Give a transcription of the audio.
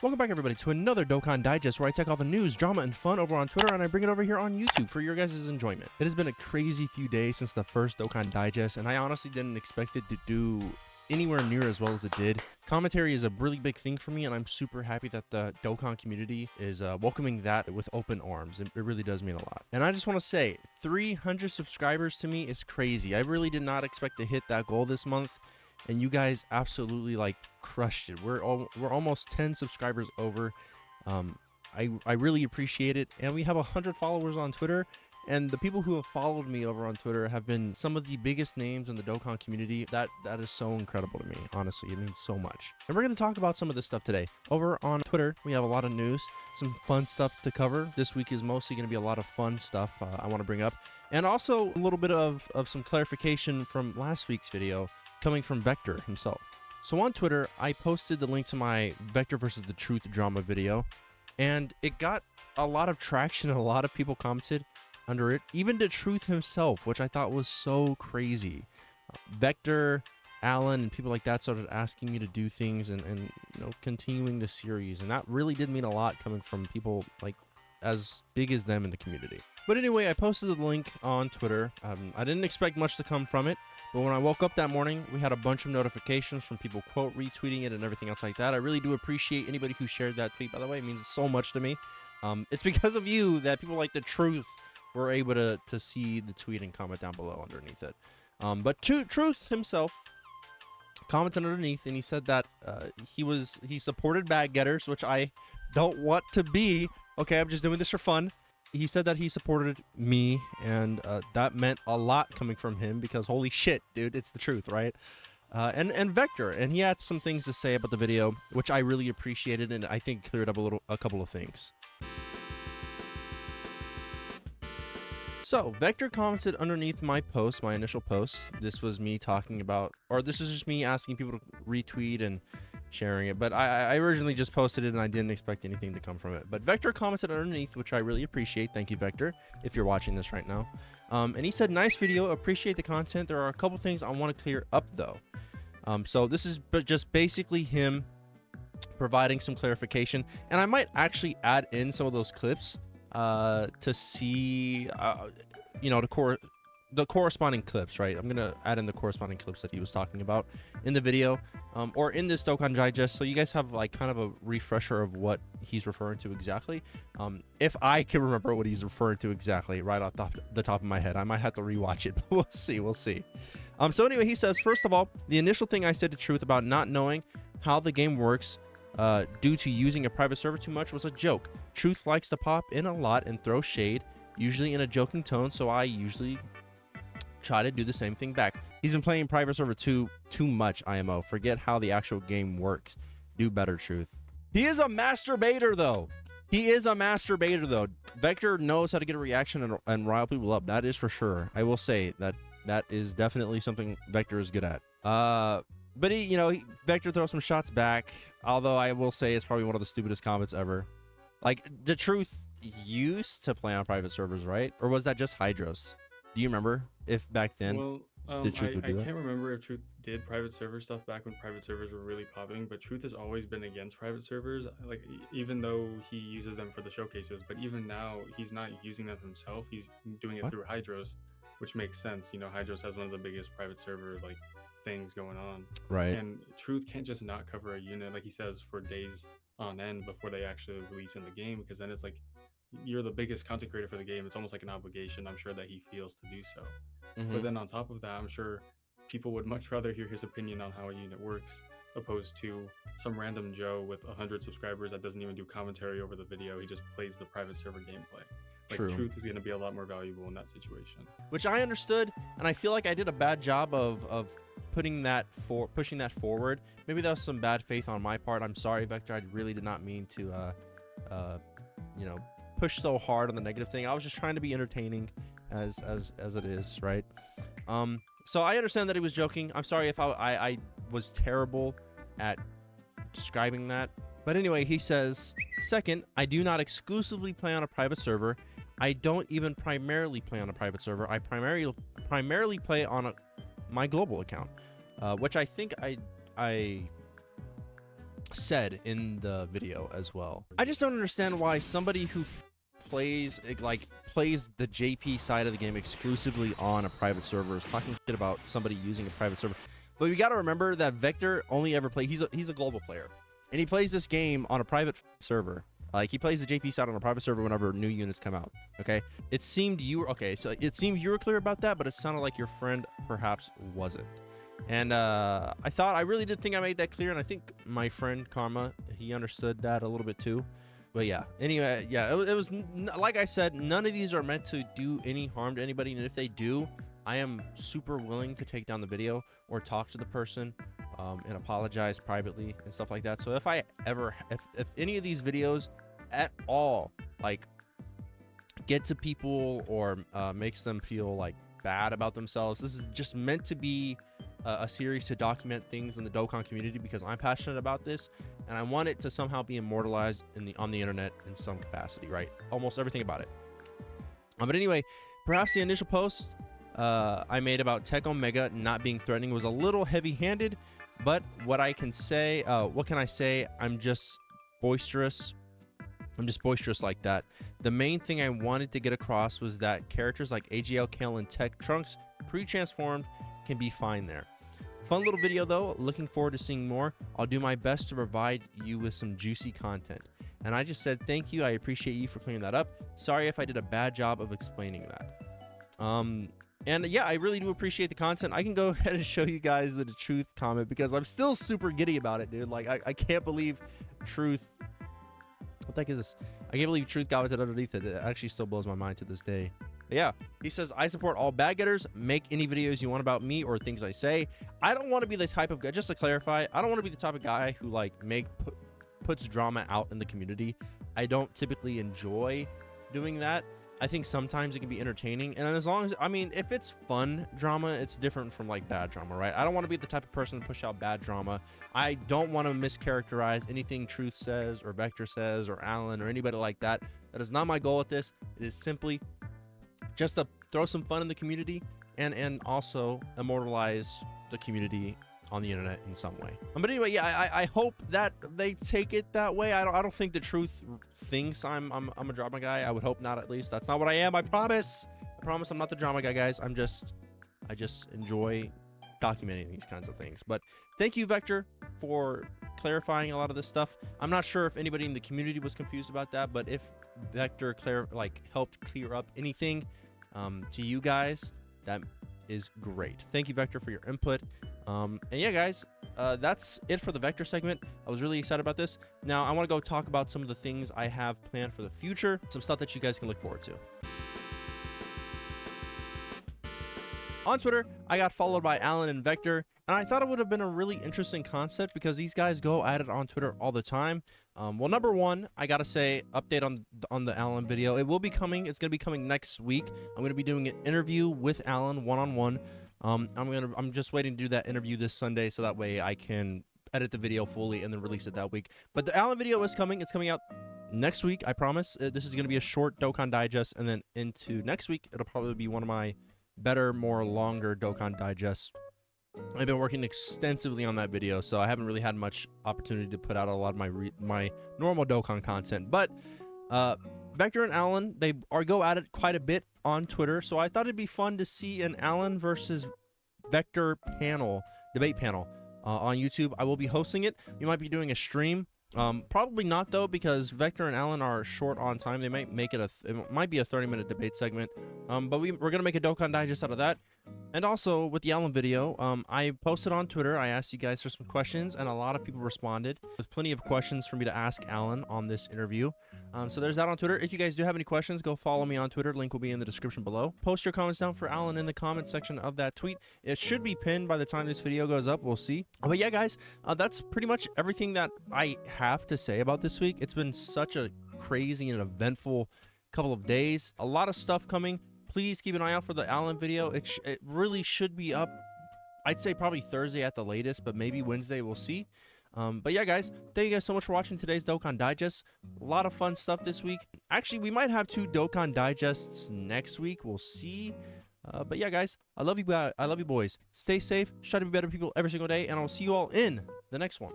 Welcome back, everybody, to another Dokkan Digest, where I take all the news, drama, and fun over on Twitter, and I bring it over here on YouTube for your guys' enjoyment. It has been a crazy few days since the first Dokkan Digest, and I honestly didn't expect it to do anywhere near as well as it did. Commentary is a really big thing for me, and I'm super happy that the Dokkan community is welcoming that with open arms. It really does mean a lot. And I just want to say, 300 subscribers to me is crazy. I really did not expect to hit that goal this month. And you guys absolutely crushed it. We're almost 10 subscribers over. I really appreciate it. And we have 100 followers on Twitter. And the people who have followed me over on Twitter have been some of the biggest names in the Dokkan community. That is so incredible to me. Honestly, it means so much. And we're going to talk about some of this stuff today. Over on Twitter, we have a lot of news, some fun stuff to cover. This week is mostly going to be a lot of fun stuff I want to bring up. And also a little bit of some clarification from last week's video, coming from Vector himself. So on Twitter, I posted the link to my Vector versus the Truth drama video, and it got a lot of traction and a lot of people commented under it. Even DaTruth himself, which I thought was so crazy. Vector, Alan, and people like that started asking me to do things and continuing the series, and that really did mean a lot coming from people as big as them in the community. But anyway, I posted the link on Twitter. I didn't expect much to come from it, but when I woke up that morning, we had a bunch of notifications from people quote retweeting it and everything else like that. I really do appreciate anybody who shared that tweet, by the way. It means so much to me. It's because of you that people like DaTruth were able to see the tweet and comment down below underneath it. But Truth himself commented underneath, and he said that he supported bag getters, which I don't want to be. Okay, I'm just doing this for fun. He said that he supported me, and that meant a lot coming from him because holy shit, dude, it's the truth, right? And Vector, and he had some things to say about the video, which I really appreciated, and I think cleared up a couple of things. So Vector commented underneath my post, my initial post. This was me talking about, or this is just me asking people to retweet and sharing it, but I originally just posted it and I didn't expect anything to come from it. But Vector commented underneath, which I really appreciate. Thank you, Vector, if you're watching this right now. And he said, nice video, appreciate the content. There are a couple things I want to clear up though. So this is just basically him providing some clarification, and I might actually add in some of those clips to see the corresponding clips, right? I'm gonna add in the corresponding clips that he was talking about in the video, or in this Dokkan Digest, so you guys have kind of a refresher of what he's referring to exactly. If I can remember what he's referring to exactly right off the top of my head, I might have to rewatch it, but we'll see. So anyway, he says, first of all, the initial thing I said to Truth about not knowing how the game works due to using a private server too much was a joke. Truth likes to pop in a lot and throw shade, usually in a joking tone, so I usually try to do the same thing back. He's been playing private server too much, IMO. Forget how the actual game works. Do better, Truth. He is a masturbator, though. Vector knows how to get a reaction and rile people up. That is for sure. I will say that is definitely something Vector is good at. But Vector throws some shots back, although I will say it's probably one of the stupidest comments ever. DaTruth used to play on private servers, right? Or was that just Hydros? Do you remember if back then DaTruth would do that? I can't remember if Truth did private server stuff back when private servers were really popping, but Truth has always been against private servers. Even though he uses them for the showcases, but even now he's not using them himself. He's doing it through Hydros, which makes sense. Hydros has one of the biggest private server things going on. Right. And Truth can't just not cover a unit, like he says, for days on end before they actually release in the game, because then it's you're the biggest content creator for the game. It's almost like an obligation, I'm sure, that he feels to do so. But then on top of that, I'm sure people would much rather hear his opinion on how a unit works opposed to some random Joe with 100 subscribers that doesn't even do commentary over the video. He just plays the private server gameplay. True. Truth is going to be a lot more valuable in that situation. Which I understood, and I feel like I did a bad job of pushing that forward. Maybe that was some bad faith on my part. I'm sorry, Vector. I really did not mean to push so hard on the negative thing. I was just trying to be entertaining as it is, right? So I understand that he was joking. I'm sorry if I was terrible at describing that. But anyway, he says, second, I do not exclusively play on a private server. I don't even primarily play on a private server. I primarily play on my global account, which I think I said in the video as well. I just don't understand why somebody who plays the JP side of the game exclusively on a private server is talking shit about somebody using a private server. But we got to remember that Vector only ever plays, he's a global player, and he plays this game on a private server. Like, he plays the JP side on a private server whenever new units come out. Okay, it seemed you were clear about that, but it sounded like your friend perhaps wasn't. And I really did think I made that clear, and I think my friend Karma, he understood that a little bit too. But yeah, anyway, yeah, it was like I said, none of these are meant to do any harm to anybody, and if they do, I am super willing to take down the video or talk to the person and apologize privately and stuff like that. So if any of these videos at all like get to people or makes them feel like bad about themselves, this is just meant to be a series to document things in the Dokkan community, because I'm passionate about this and I want it to somehow be immortalized on the internet in some capacity, right? Almost everything about it. But anyway, perhaps the initial post I made about Tech Omega not being threatening was a little heavy-handed, but what can I say? I'm just boisterous. I'm just boisterous like that. The main thing I wanted to get across was that characters like AGL, Kale, and Tech Trunks pre-transformed can be fine there. Fun little video though. Looking forward to seeing more. I'll do my best to provide you with some juicy content. And I just said thank you. I appreciate you for clearing that up. Sorry if I did a bad job of explaining that. And yeah, I really do appreciate the content. I can go ahead and show you guys the Truth comment because I'm still super giddy about it, dude. Like, I can't believe Truth. What the heck is this? I can't believe Truth commented underneath it. It actually still blows my mind to this day. But yeah, he says, I support all bad getters. Make any videos you want about me or things I say. I don't want to be the type of guy, just to clarify, I don't want to be the type of guy who like puts drama out in the community. I don't typically enjoy doing that. I think sometimes it can be entertaining, and as long as, I mean, if it's fun drama, it's different from like bad drama, right? I don't want to be the type of person to push out bad drama. I don't want to mischaracterize anything Truth says or Vector says or Alan or anybody like that. That is not my goal with this. It is simply just to throw some fun in the community and also immortalize the community on the internet in some way. But anyway, yeah, I hope that they take it that way. I don't think the Truth thinks I'm a drama guy. I would hope not, at least. That's not what I am. I promise I'm not the drama guy, guys. I just enjoy documenting these kinds of things. But thank you, Vector, for clarifying a lot of this stuff. I'm not sure if anybody in the community was confused about that, but if Vector helped clear up anything to you guys, that is great. Thank you, Vector, for your input. And yeah, guys, that's it for the Vector segment. I was really excited about this. Now I want to go talk about some of the things I have planned for the future, some stuff that you guys can look forward to. On Twitter, I got followed by Alan and Vector, and I thought it would have been a really interesting concept because these guys go at it on Twitter all the time. Well, number one, I gotta say, update on the Alan video. It will be coming. It's gonna be coming next week. I'm gonna be doing an interview with Alan one-on-one. I'm just waiting to do that interview this Sunday so that way I can edit the video fully and then release it that week. But the Alan video is coming. It's coming out next week, I promise. This is gonna be a short Dokkan digest, and then into next week it'll probably be one of my better, more longer Dokkan digests. I've been working extensively on that video, so I haven't really had much opportunity to put out a lot of my normal Dokkan content. But Vector and Alan, they go at it quite a bit on Twitter, so I thought it'd be fun to see an Alan versus Vector debate panel on YouTube. I will be hosting it. We might be doing a stream. Probably not though, because Vector and Alan are short on time. They might make it it might be a 30-minute debate segment. But we're gonna make a Dokkan digest out of that. And also with the Alan video, I posted on Twitter. I asked you guys for some questions, and a lot of people responded with plenty of questions for me to ask Alan on this interview. So there's that on Twitter. If you guys do have any questions, go follow me on Twitter. Link will be in the description below. Post your comments down for Alan in the comment section of that tweet. It should be pinned by the time this video goes up. We'll see. But yeah, guys, that's pretty much everything that I have to say about this week. It's been such a crazy and eventful couple of days. A lot of stuff coming. Please keep an eye out for the Alan video. It really should be up, I'd say probably Thursday at the latest, but maybe Wednesday, we'll see. But yeah, guys, thank you guys so much for watching today's Dokkan Digest. A lot of fun stuff this week. Actually, we might have 2 Dokkan Digests next week. We'll see. But yeah, guys, I love you boys. Stay safe. Try to be better people every single day, and I'll see you all in the next one.